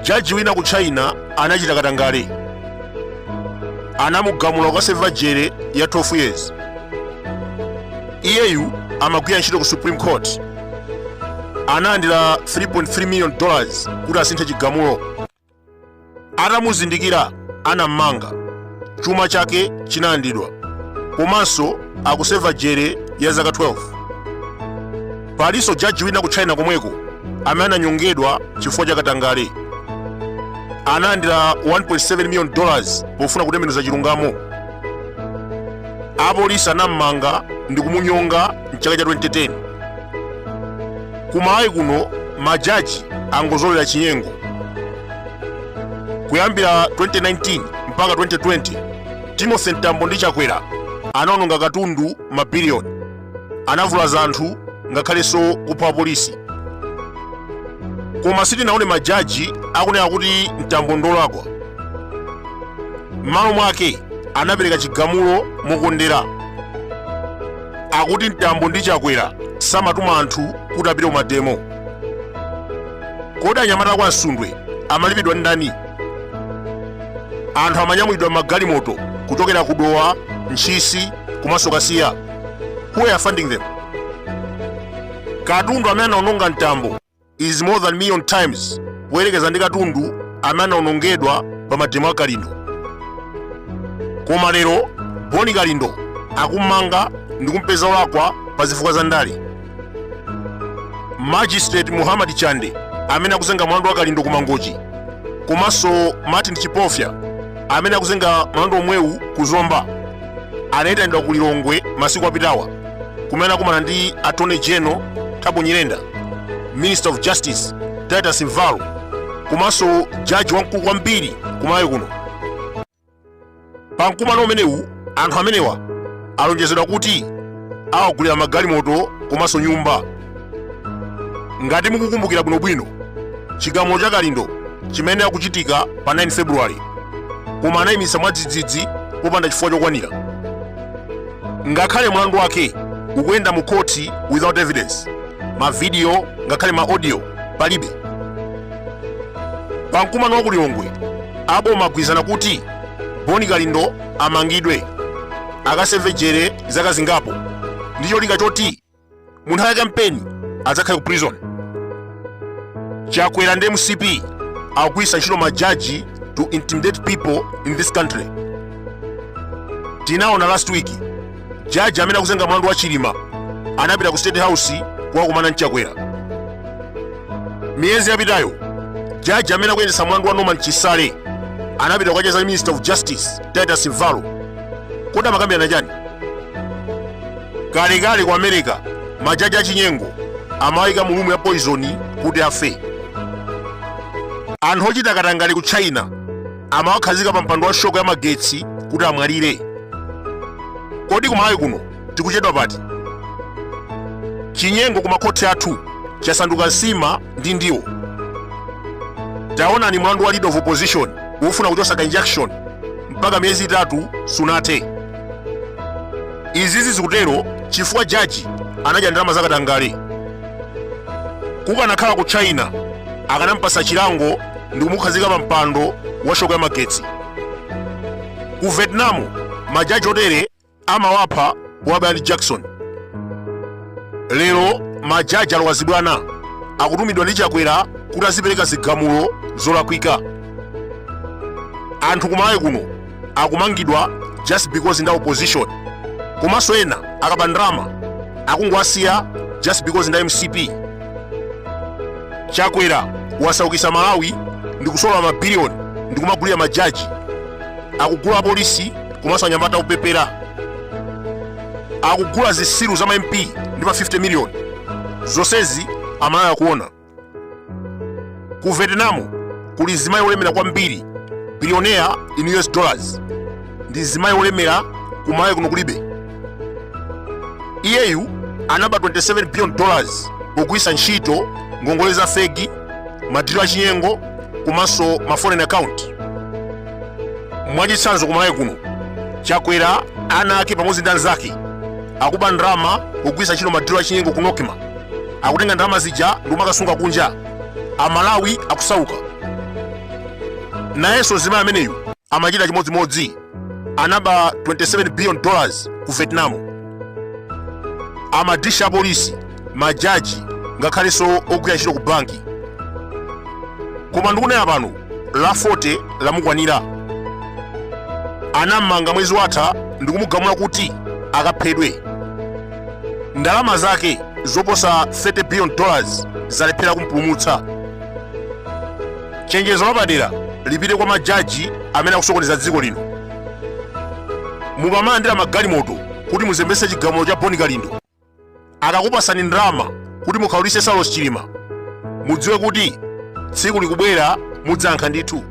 Jaji wina ku China anachita katangale. Anamugamula ukaseva jere ya 12 years. Iyeyu amagwira ntchito ku Supreme Court. Analandira $3.3 million kuti asinthe chigamulo. Atamuzindikira anammanga. Chuma chake chinalandidwa. Komanso akuseva jere ya zaka 12. Palinso jaji wina ku China komweko amene ananyongedwa chifukwa cha katangale. Analandira $1.7 million pofuna kutembenuza chilungamo. Apolisi anammanga ndi kumunyonga mchaka cha 2010. Kumalawi kuno majaji angozolera chinyengo. Kuyambira 2019 mpaka 2020 Timothy Ntambo ndi Chakwera anaononga katundu mabiliyoni. Anavulaza anthu ngakhalenso kupha apolisi. Koma sitinaone majaji akunena kuti Ntambo ndolakwa. M'malo mwake anapereka chigamulo mokondera. Akuti Ntambo ndi Chakwera samatuma anthu kuti apite kumademo. Kodi anyamata kwa Nsundwe amalipidwa ndani? Anthu amanyamulidwa magalimoto kuchokera kudowa, Ntchisi, komanso Kasiya. Who are funding them? Katundu amene anaononga Ntambo is more than million times kuyerekeza ndi katundu amene anaonongedwa pa mademo a Kalindo. Koma lero Boni Kalindo akummanga ndi kumpeza olakwa pa zifukwa za ndale. Magistrate Muhammad Chande amene akuzenga mlandu wa Kalindo ku Mangochi, komanso Martin Chipofya amene akuzenga mlandu omwewu ku Zomba, anayitanidwa ku Lilongwe masiku apitawa kumene akumana ndi Attorney General Thabo Nyirenda, Minister of Justice Titus Mvalo, komanso jaji wamkulu kwambiri kumalawi kuno. Pa mkumano umenewu anthu amenewa alonjezedwa kuti awagulira magalimoto komanso nyumba. Ngati mukukumbukira bwinobwino, chigamulo cha Kalindo chimene akuchitika pa 9 February koma anayimisa mwadzidzidzi popanda chifukwa chokwanira. Ngakhale mlandu wake ukuyenda mu court without evidence, ma video ngakhale ma audio palibe. Pa mkumano wa ku Lilongwe aboma agwirizana kuti Boni Kalindo amangidwe akaseve jere zaka zingapo ndi cholinga choti munthu ake mpeni adzakhale ku prison. Chakwera ndi MCP akugwiritsa ntchito majaji to intimidate people in this country. Tinaona last week jaji amene akuzenga mlandu wa Chilima anapita ku State House kukakumana ndi Chakwera. Miyezi yapitayo jaji amene akuyendetsa mlandu wa Norman Chisale anapita kukacheza Minister of Justice Titus Mvalo. Kodi amakambirana chani? Kalekale ku America majaji achinyengo amayika mulumu ya poison kuti afe. Anthu ochita katangale ku China amawakhazika pa mpando wa shoko ya magetsi kuti amwalire. Kodi kumalawi kuno tikuchedwa pati? Chinyengo ku makhoti athu chasanduka nsima ndi ndiwo. Taona ni mlandu wa leader of opposition ufuna kuchosa injection mpaka miyezi 3 sunathe. Izizi zikutero chifukwa jaji anadya ndalama za katangale. Kukanakhala ku China akanampasa chilango ndi kumukhazika pa mpando wa shoko ya magetsi. Ku Vietnam majaji otere amawapha powabaya ndi Jackson. Lero majaji alowazidwana akutumidwa ndi Chakwera kuti azipereka zigamulo zolakwika. Anthu kumalawi kuno akumangidwa just because nda opposition, komanso ena akaba ndrama akungowasiya just because nda MCP. Chakwera wasaukisa Malawi ndi kusola mabiliyoni ndi kumagulira majaji, akugula polisi komanso anyamata upepera, akugula zisilu za MP ndi pa 50 million. Zonsezi amalawi akuona. Ku Vietnam kuli zimayi olemera kwambiri, billionaire in US dollars, ndi zimayi olemera kumalawi kuno kulibe. Iyeyu anaba $27 billion pogwiritsa ntchito ngongole za fegi, madilo achinyengo komanso ma foreign account. mwachitsanzo kumalawi kuno chakwera ana ake pamodzi ndi anzake akuba ndalama kugwiritsa ntchito madiro achinyengo ku Nokema, akutenga ndalama zija ndi kumakasunga kunja. Amalawi akusauka. Nayenso mzimayi ameneyu amachita chimodzimodzi, anaba $27 billion ku Vietnam. Amadisha apolisi, majaji ngakhalenso ogwira ntchito ku banki. Koma ndikunena pano la 40 lamukwanira. Anammanga mwezi watha ndi kumugamula kuti akaphedwe. Ndalama zake zoposa $30 billion zalephera kumpulumutsa. Chenjezo lapadera lipite kwa majaji amene akusokoneza dziko lino. Mukamayandira magalimoto kuti muzembese chigamulo cha Boni Kalindo, akakupasani ndalama kuti mukhawulitse Saulos Chilima, mudziwe kuti tsiku likubwera mudzayankha ndithu.